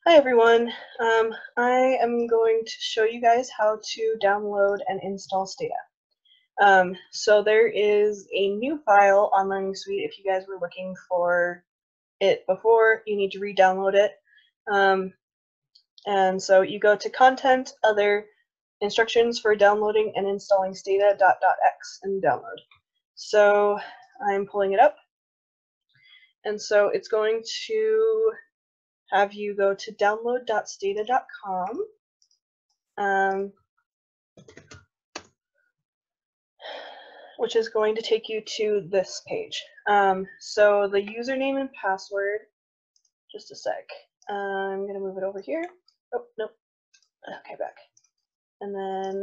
Hi everyone. I am going to show you guys how to download and install Stata. So there is a new file on Learning Suite. If you guys were looking for it before, you need to re-download it. And so you go to Content, Other, Instructions for Downloading and Installing Stata.x and download. So I'm pulling it up. And so it's going to have you go to download.stata.com. Which is going to take you to this page. So the username and password, just a sec. I'm going to move it over here. Oh, nope. Okay, back. And then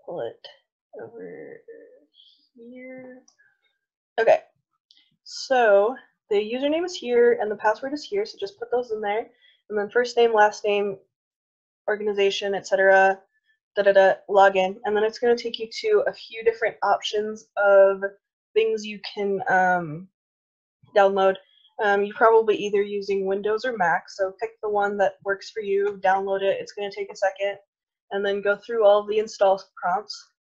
pull it over here. Okay, so the username is here and the password is here, so just put those in there. And then first name, last name, organization, etc. Login, and then it's going to take you to a few different options of things you can download. You're probably either using Windows or Mac, so pick the one that works for you, download it. It's going to take a second, and then go through all of the install prompts.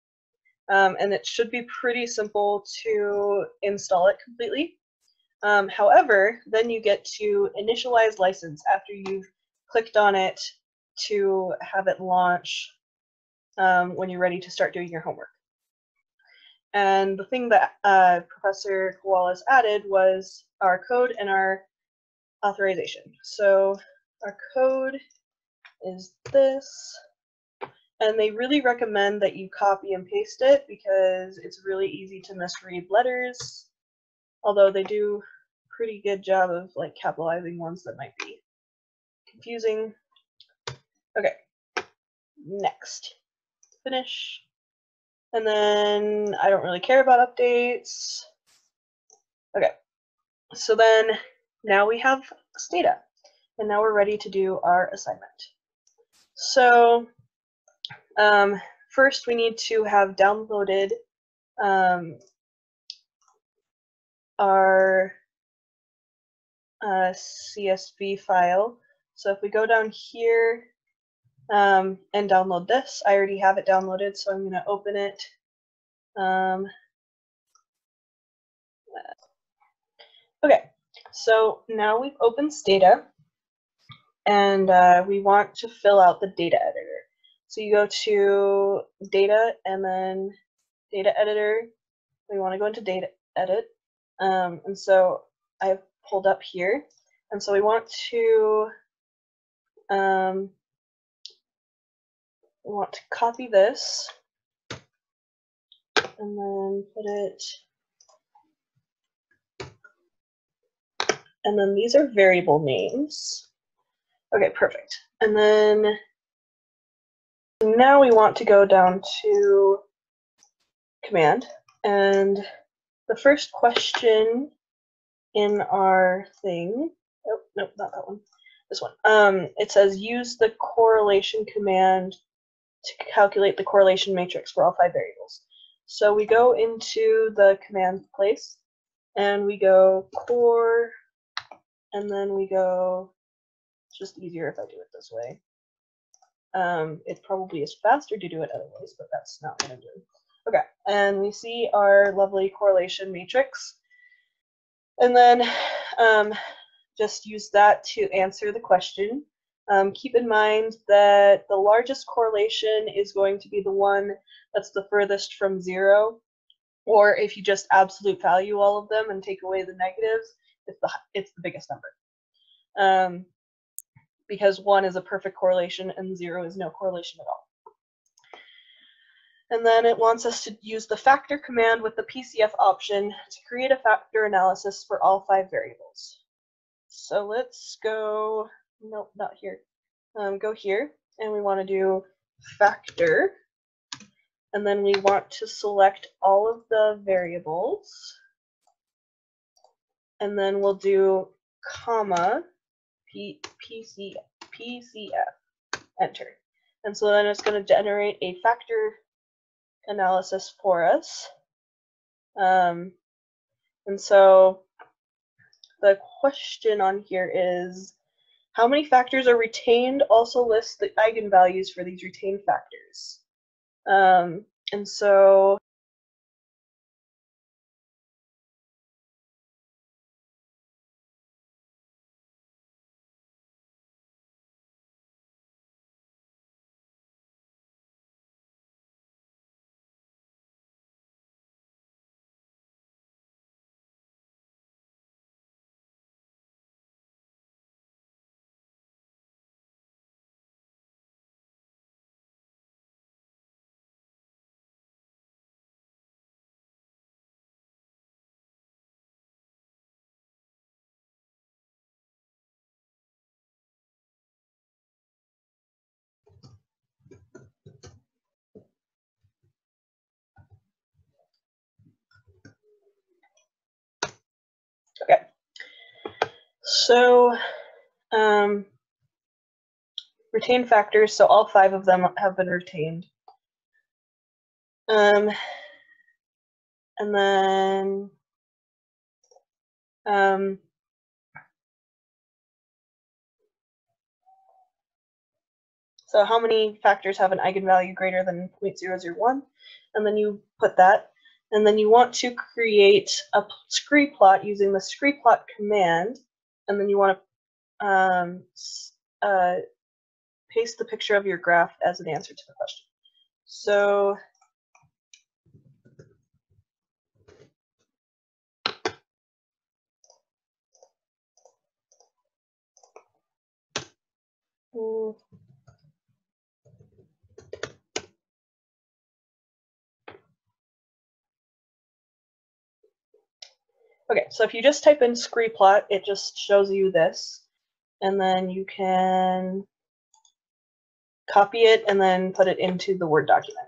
And it should be pretty simple to install it completely. However, then you get to initialize license after you've clicked on it to have it launch when you're ready to start doing your homework. And the thing that Professor Koalas added was our code and our authorization. So our code is this, and they really recommend that you copy and paste it because it's really easy to misread letters, although they do a pretty good job of like capitalizing ones that might be confusing. Okay, next. Finish. And then I don't really care about updates. Okay, so then now we have Stata, and now we're ready to do our assignment. So first we need to have downloaded our CSV file. So if we go down here and download this, I already have it downloaded, so I'm going to open it. Okay, so now we've opened Stata, and we want to fill out the data editor. So you go to Data and then Data Editor. We want to go into Data Edit, and so I've pulled up here, and so we want to copy this and then put it, and then these are variable names. Okay, perfect. And then now we want to go down to command, and the first question in our thing, oh, nope, not that one, this one, it says use the correlation command to calculate the correlation matrix for all 5 variables. So we go into the command place, and we go core, and then we go, it's just easier if I do it this way. It probably is faster to do it other ways, but that's not what I'm doing. Okay, and we see our lovely correlation matrix. And then just use that to answer the question. Keep in mind that the largest correlation is going to be the one that's the furthest from 0, or if you just absolute value all of them and take away the negatives, it's the biggest number. Because 1 is a perfect correlation and 0 is no correlation at all. And then it wants us to use the factor command with the PCF option to create a factor analysis for all 5 variables. So let's go, nope, not here. Go here, and we want to do factor, and then we want to select all of the variables, and then we'll do comma PCF, enter. And so then it's going to generate a factor analysis for us. And so the question on here is, How many factors are retained also lists the eigenvalues for these retained factors. And so okay. So retained factors, so all 5 of them have been retained. And then so how many factors have an eigenvalue greater than 0.001? And then you put that. And then you want to create a scree plot using the scree plot command. And then you want to paste the picture of your graph as an answer to the question. So okay, so if you just type in scree plot, it just shows you this. And then you can copy it and then put it into the Word document.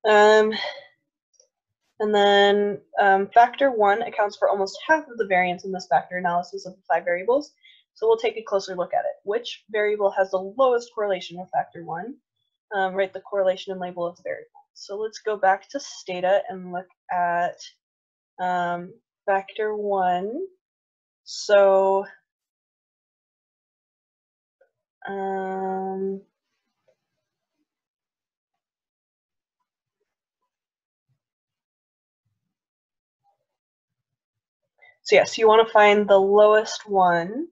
And then factor 1 accounts for almost half of the variance in this factor analysis of the 5 variables. So we'll take a closer look at it. Which variable has the lowest correlation with factor 1? Write the correlation and label of the variable. So let's go back to Stata and look at factor 1. So so yes, you want to find the lowest one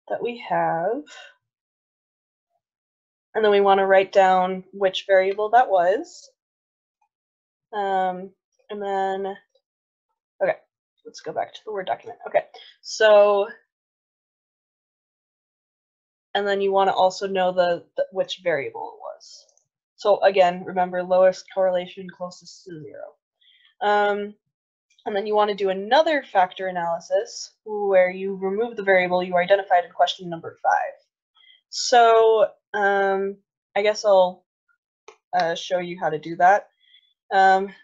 that we have. And then we want to write down which variable that was. And then, okay, let's go back to the Word document. Okay, so, and then you want to also know which variable it was. So again, remember lowest correlation closest to 0. And then you want to do another factor analysis where you remove the variable you identified in question number 5. So I guess I'll show you how to do that.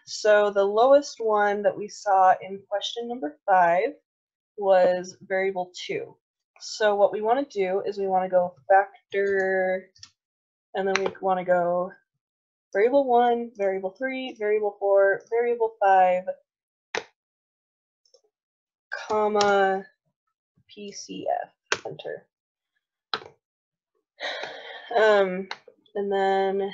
So the lowest one that we saw in question number 5 was variable 2. So what we want to do is we want to go factor, and then we want to go variable 1, variable 3, variable 4, variable 5, comma, PCF, enter. And then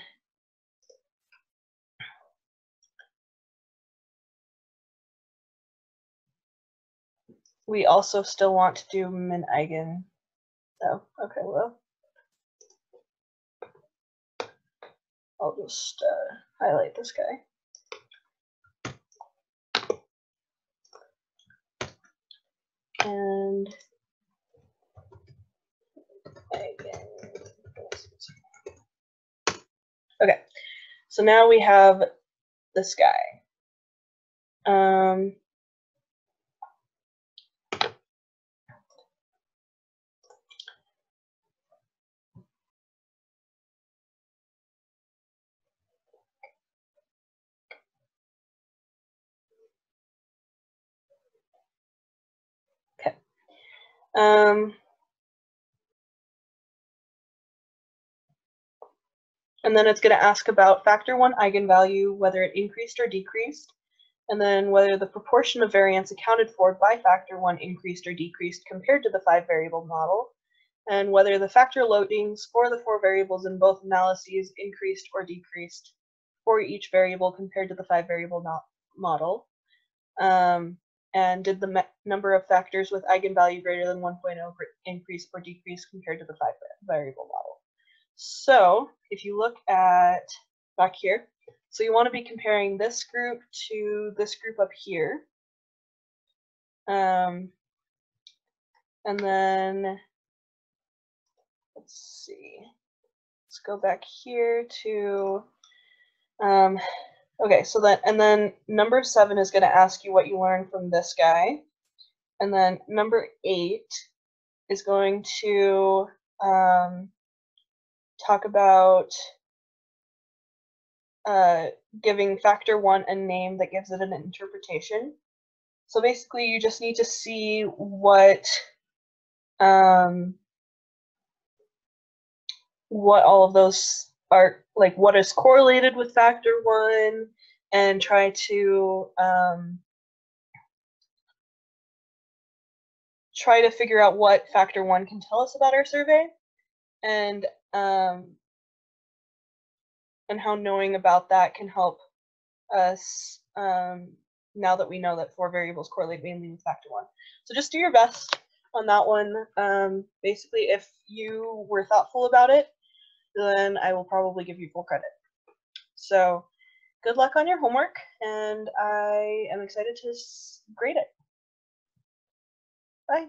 we also still want to do min eigen. Oh, okay, well, I'll just highlight this guy. And eigen. Okay, so now we have this guy. Okay. And then it's going to ask about factor 1 eigenvalue, whether it increased or decreased. and then whether the proportion of variance accounted for by factor 1 increased or decreased compared to the 5-variable model, and whether the factor loadings for the 4 variables in both analyses increased or decreased for each variable compared to the 5-variable model, and did the number of factors with eigenvalue greater than 1.0 increase or decrease compared to the 5-variable model. So if you look at back here, so you want to be comparing this group to this group up here. And then, let's see, let's go back here to, okay, so that, and then number 7 is going to ask you what you learned from this guy. And then number 8 is going to talk about giving factor 1 a name that gives it an interpretation. So basically, you just need to see what all of those are, like what is correlated with factor 1, and try to figure out what factor 1 can tell us about our survey, and how knowing about that can help us now that we know that 4 variables correlate mainly with factor 1. So just do your best on that one. Basically, if you were thoughtful about it, then I will probably give you full credit. So good luck on your homework, and I am excited to grade it. Bye.